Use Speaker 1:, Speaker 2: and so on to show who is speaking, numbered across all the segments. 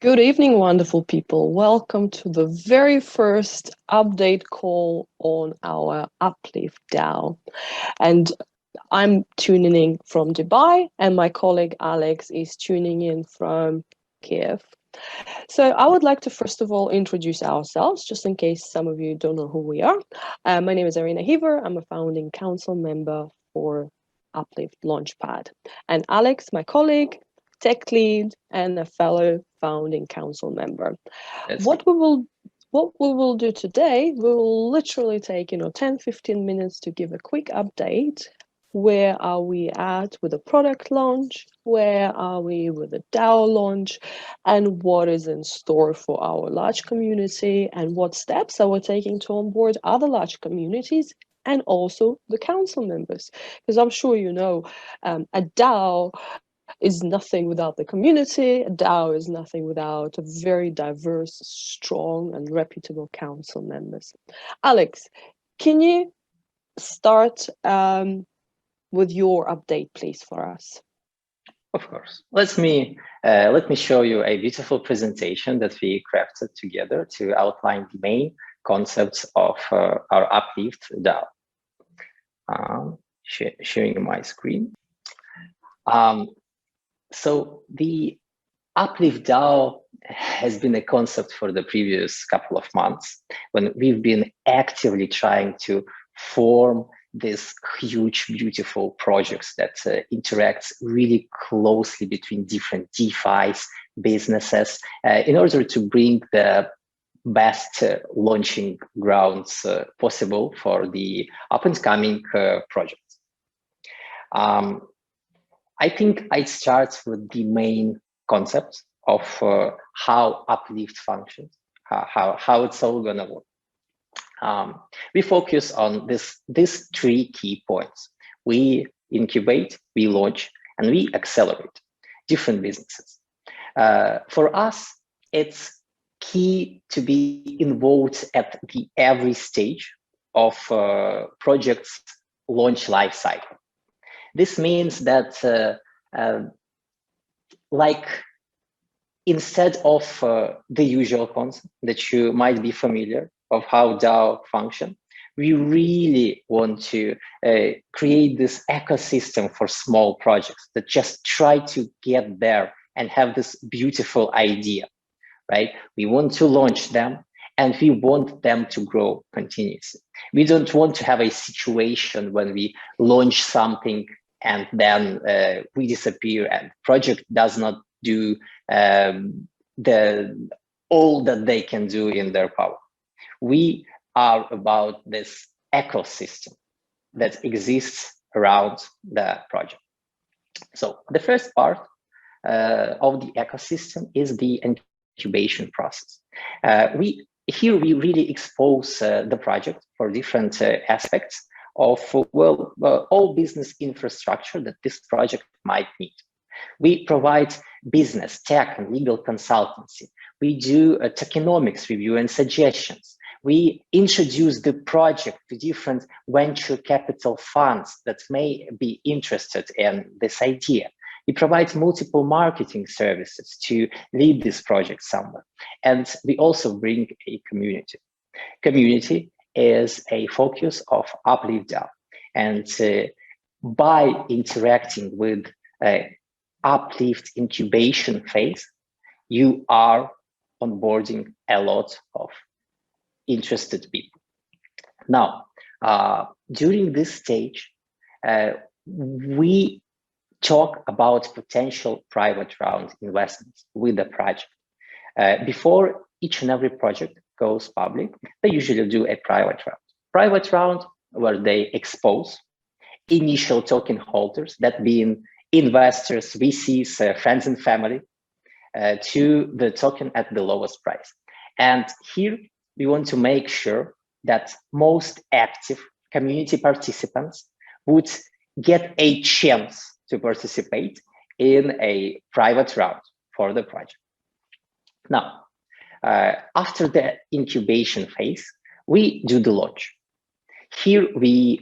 Speaker 1: Good evening, wonderful people. Welcome to the very first update call on our Uplift DAO. And I'm tuning in from Dubai, and my colleague Alex is tuning in from Kiev. So I would like to first of all introduce ourselves, just in case some of you don't know who we are. My name is Arina Heaver. I'm a founding council member for Uplift Launchpad. And Alex, my colleague, tech lead, and a fellow founding council member. What we will do today, we will literally take 10-15 minutes to give a quick update. Where are we at with the product launch? Where are we with the DAO launch? And what is in store for our large community? And what steps are we taking to onboard other large communities and also the council members? Because I'm sure you know, a DAO is nothing without the community. A DAO is nothing without a very diverse, strong, and reputable council members. Alex, can you start with your update, please, for us?
Speaker 2: Of course. Let me show you a beautiful presentation that we crafted together to outline the main concepts of our Uplift DAO. Sharing my screen. So the Uplift DAO has been a concept for the previous couple of months when we've been actively trying to form this huge, beautiful projects that interacts really closely between different DeFi's businesses in order to bring the best launching grounds possible for the up-and-coming projects. I think I'd start with the main concept of how Uplift functions, how it's all gonna work. We focus on these three key points. We incubate, we launch, and we accelerate different businesses. For us, it's key to be involved at every stage of project's launch life cycle. This means that instead of the usual concept that you might be familiar of how DAO function, we really want to create this ecosystem for small projects that just try to get there and have this beautiful idea, right? We want to launch them and we want them to grow continuously. We don't want to have a situation when we launch something and then we disappear and the project does not do all that they can do in their power. We are about this ecosystem that exists around the project. So the first part of the ecosystem is the incubation process. We really expose the project for different aspects of all business infrastructure that this project might need. We provide business, tech, and legal consultancy. We do a tokenomics review and suggestions. We introduce the project to different venture capital funds that may be interested in this idea. We provide multiple marketing services to lead this project somewhere. And we also bring a community. Community is a focus of Uplift DAO. And by interacting with Uplift incubation phase, you are onboarding a lot of interested people. Now, during this stage, we talk about potential private round investments with the project. Before each and every project goes public, they usually do a private round. Private round where they expose initial token holders, that being investors, VCs, friends and family, to the token at the lowest price. And here we want to make sure that most active community participants would get a chance to participate in a private round for the project. Now, after the incubation phase, we do the launch. Here we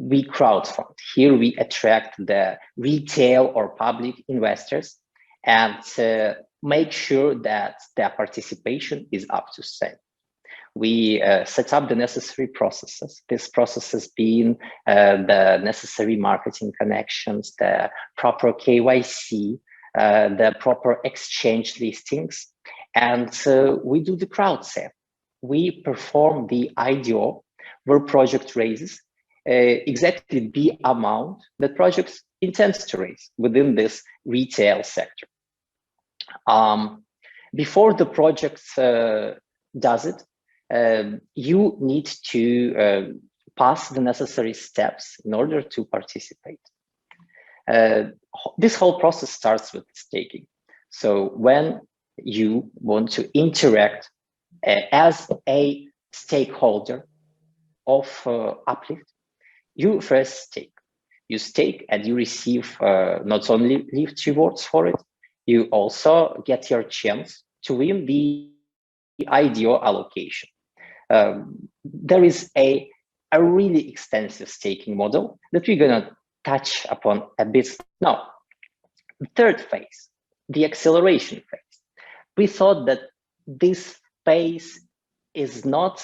Speaker 2: crowdfund. Here we attract the retail or public investors, and make sure that their participation is up to standard. We set up the necessary processes. These processes being the necessary marketing connections, the proper KYC, the proper exchange listings, and we do the crowd sale. We perform the IDO where project raises exactly the amount that project intends to raise within this retail sector. Before the project does it, you need to pass the necessary steps in order to participate. This whole process starts with staking. So when you want to interact as a stakeholder of Uplift, you first stake. You stake and you receive not only Lyft rewards for it, you also get your chance to win the IDO allocation. There is a really extensive staking model that we're going to touch upon a bit now. The third phase, the acceleration phase. We thought that this phase is not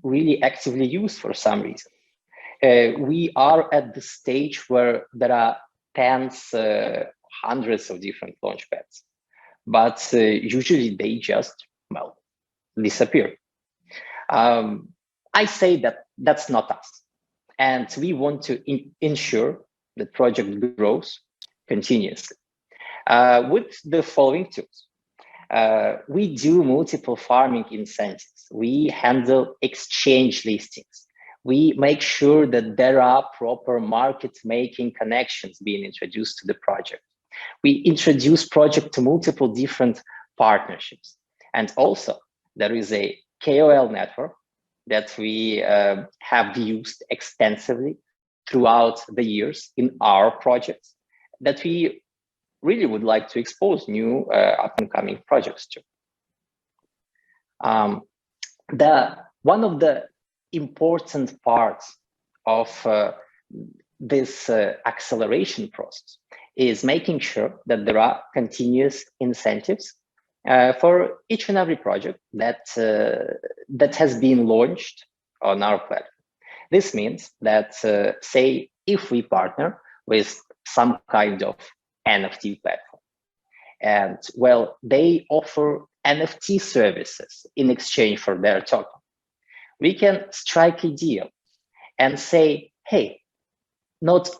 Speaker 2: really actively used for some reason. We are at the stage where there are tens, hundreds of different launch pads, but usually they just, well, disappear. I say that that's not us. And we want to ensure that project grows continuously. With the following tools, we do multiple farming incentives. We handle exchange listings. We make sure that there are proper market-making connections being introduced to the project. We introduce project to multiple different partnerships. And also, there is a KOL network that we have used extensively throughout the years in our projects that we really would like to expose new up-and-coming projects to. One of the important parts of this acceleration process is making sure that there are continuous incentives for each and every project that that has been launched on our platform. This means that, say, if we partner with some kind of NFT platform, and well, they offer NFT services in exchange for their token, we can strike a deal and say, hey, not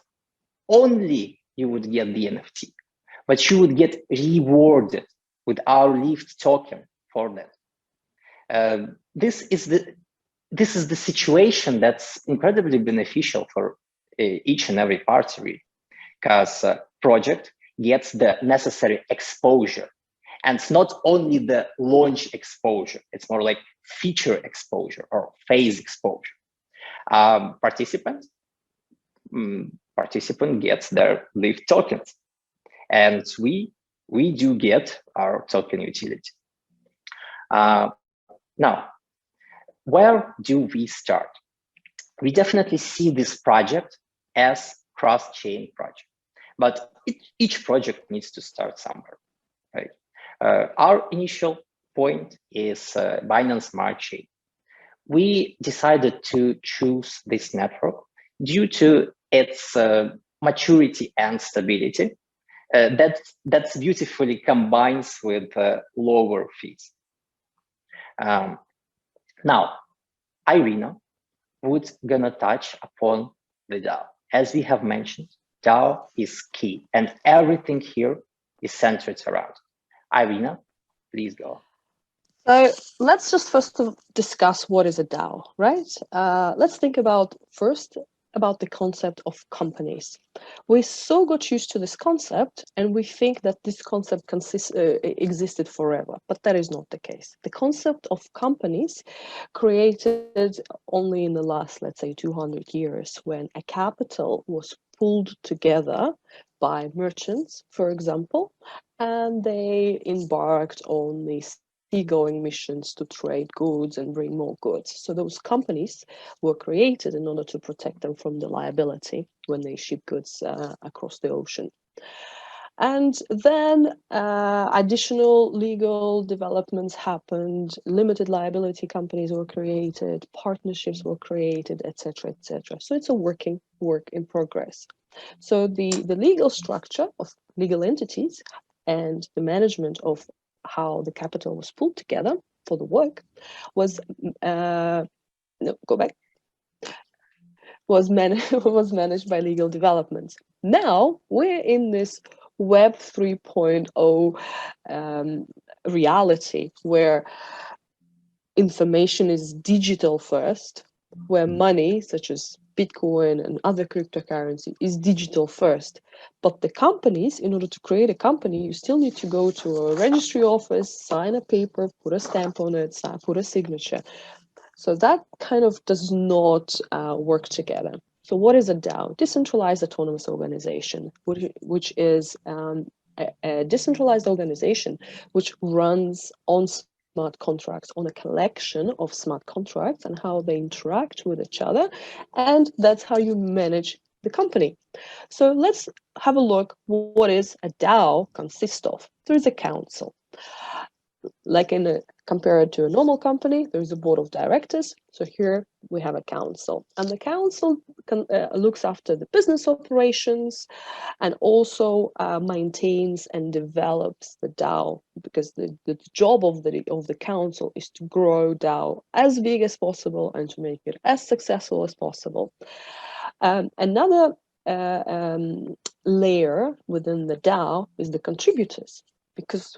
Speaker 2: only you would get the NFT, but you would get rewarded with our Lyft token for that. This is the situation that's incredibly beneficial for each and every party, really, because project gets the necessary exposure. And it's not only the launch exposure, it's more like feature exposure or phase exposure. Participant gets their Lyft tokens, and we do get our token utility. Now, where do we start? We definitely see this project as cross-chain project, but each project needs to start somewhere, right? Our initial point is Binance Smart Chain. We decided to choose this network due to its maturity and stability that's beautifully combines with lower fees. Now, Irina would gonna touch upon the DAO. As we have mentioned, DAO is key, and everything here is centered around. Irina, please go.
Speaker 1: So let's just first discuss what is a DAO, right? Let's think about the concept of companies. We so got used to this concept, and we think that this concept existed forever, but that is not the case. The concept of companies created only in the last, let's say, 200 years, when a capital was pulled together by merchants, for example, and they embarked on these seagoing missions to trade goods and bring more goods. So those companies were created in order to protect them from the liability when they ship goods across the ocean. And then additional legal developments happened, limited liability companies were created, partnerships were created, etc., etc. So it's a work in progress. So the legal structure of legal entities and the management of how the capital was pulled together for the work was no, go back, was managed by legal developments. Now we're in this Web 3.0 reality where information is digital first, where money, such as Bitcoin and other cryptocurrency, is digital first. But the companies, in order to create a company, you still need to go to a registry office, sign a paper, put a stamp on it, put a signature. So that kind of does not work together. So what is a DAO? Decentralized Autonomous Organization, which is a decentralized organization which runs on smart contracts, on a collection of smart contracts and how they interact with each other. And that's how you manage the company. So let's have a look what is a DAO consist of. There is a council. Like compared to a normal company, there's a board of directors. So here we have a council, and the council looks after the business operations and also maintains and develops the DAO, because the job of the council is to grow DAO as big as possible and to make it as successful as possible. Another layer within the DAO is the contributors, because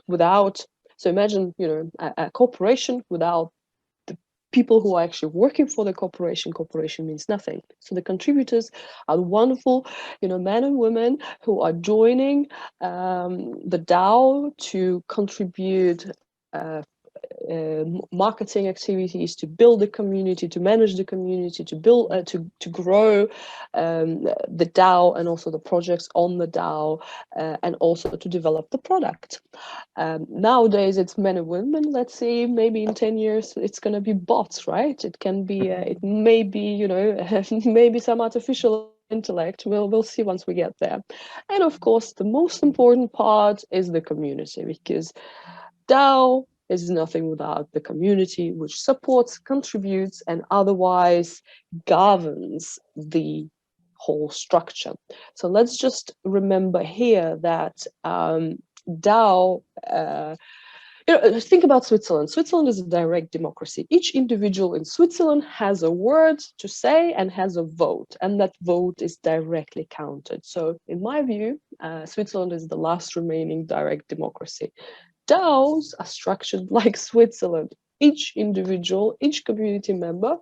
Speaker 1: so imagine, a corporation without the people who are actually working for the corporation means nothing. So the contributors are the wonderful, men and women who are joining the DAO to contribute marketing activities, to build the community, to manage the community, to build, to grow the DAO and also the projects on the DAO, and also to develop the product. Nowadays, it's men and women. Let's see, maybe in 10 years, it's going to be bots, right? It can be, it may be, maybe some artificial intellect. We'll see once we get there. And of course, the most important part is the community, because DAO is nothing without the community, which supports, contributes, and otherwise governs the whole structure. So let's just remember here that DAO, think about Switzerland. Switzerland is a direct democracy. Each individual in Switzerland has a word to say and has a vote, and that vote is directly counted. So in my view, Switzerland is the last remaining direct democracy. DAOs are structured like Switzerland. Each individual, each community member,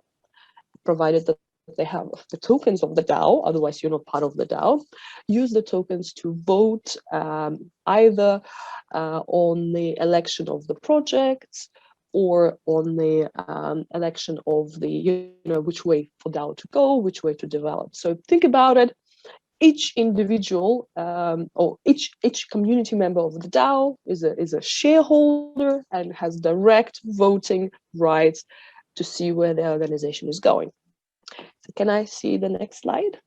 Speaker 1: provided that they have the tokens of the DAO, otherwise you're not part of the DAO, use the tokens to vote either on the election of the projects or on the election of the, which way for DAO to go, which way to develop. So think about it. Each individual or each community member of the DAO is a shareholder and has direct voting rights to see where the organization is going. So can I see the next slide?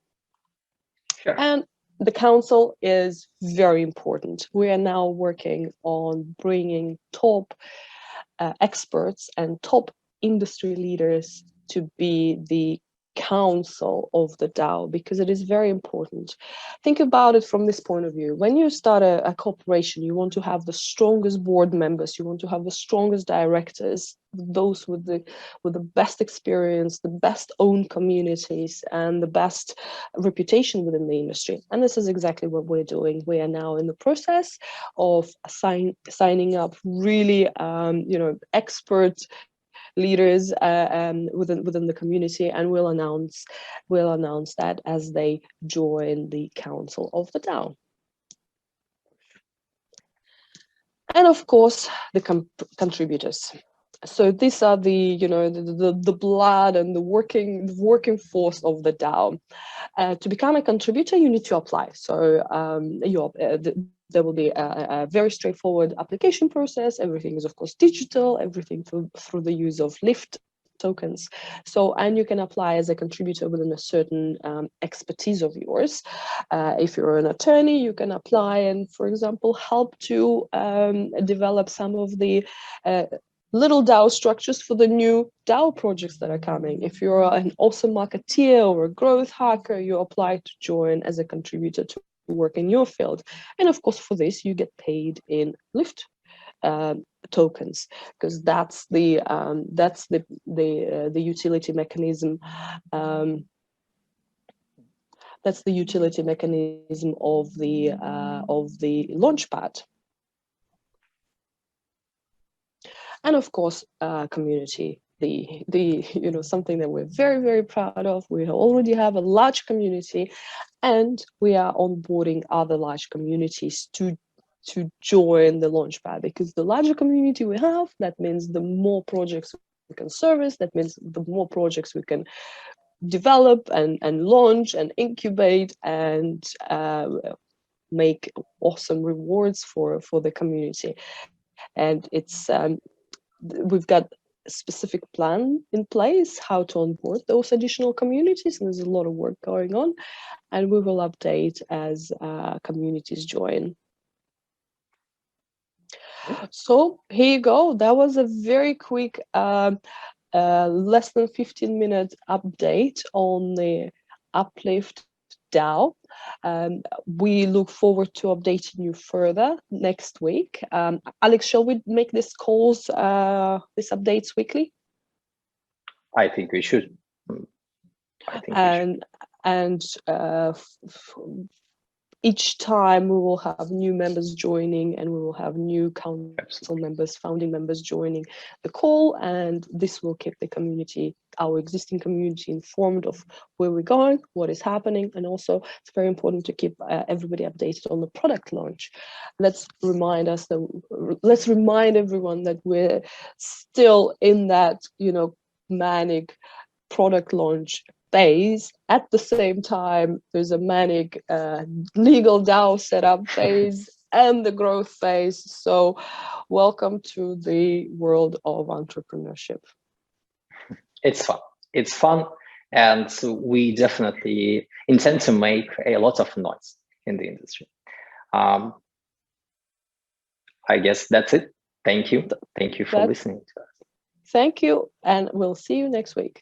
Speaker 2: Sure.
Speaker 1: And the council is very important. We are now working on bringing top experts and top industry leaders to be the council of the DAO, because it is very important. Think about it from this point of view. When you start a corporation, you want to have the strongest board members, you want to have the strongest directors, those with the best experience, the best owned communities, and the best reputation within the industry. And this is exactly what we're doing. We are now in the process of signing up really expert leaders within the community, and we'll announce that as they join the council of the DAO. And of course, the contributors. So these are the the blood and the working force of the DAO. To become a contributor, you need to apply. So there will be a very straightforward application process. Everything is, of course, digital. Everything through the use of Lift tokens. So, and you can apply as a contributor within a certain expertise of yours. If you're an attorney, you can apply and, for example, help to develop some of the little DAO structures for the new DAO projects that are coming. If you're an awesome marketeer or a growth hacker, you apply to join as a contributor to work in your field. And of course, for this, you get paid in Lyft tokens, because that's the utility mechanism. That's the utility mechanism of the launchpad. And of course, community, the something that we're very, very proud of. We already have a large community, and we are onboarding other large communities to join the launchpad, because the larger community we have, that means the more projects we can service, that means the more projects we can develop and launch and incubate and make awesome rewards for the community. And it's we've got a specific plan in place how to onboard those additional communities, and there's a lot of work going on, and we will update as communities join. So here you go. That was a very quick less than 15-minute update on the Uplift DAO. We look forward to updating you further next week. Alex, shall we make these calls, these updates weekly?
Speaker 2: I think we should.
Speaker 1: And each time we will have new members joining, and we will have new council members, founding members joining the call, and this will keep the community, our existing community, informed of where we're going, what is happening, and also it's very important to keep everybody updated on the product launch. Let's remind everyone that we're still in that, manic product launch phase. At the same time, there's a manic legal DAO setup phase and the growth phase. So welcome to the world of entrepreneurship.
Speaker 2: It's fun. It's fun. And we definitely intend to make a lot of noise in the industry. I guess that's it. Thank you. Thank you for listening to us.
Speaker 1: Thank you. And we'll see you next week.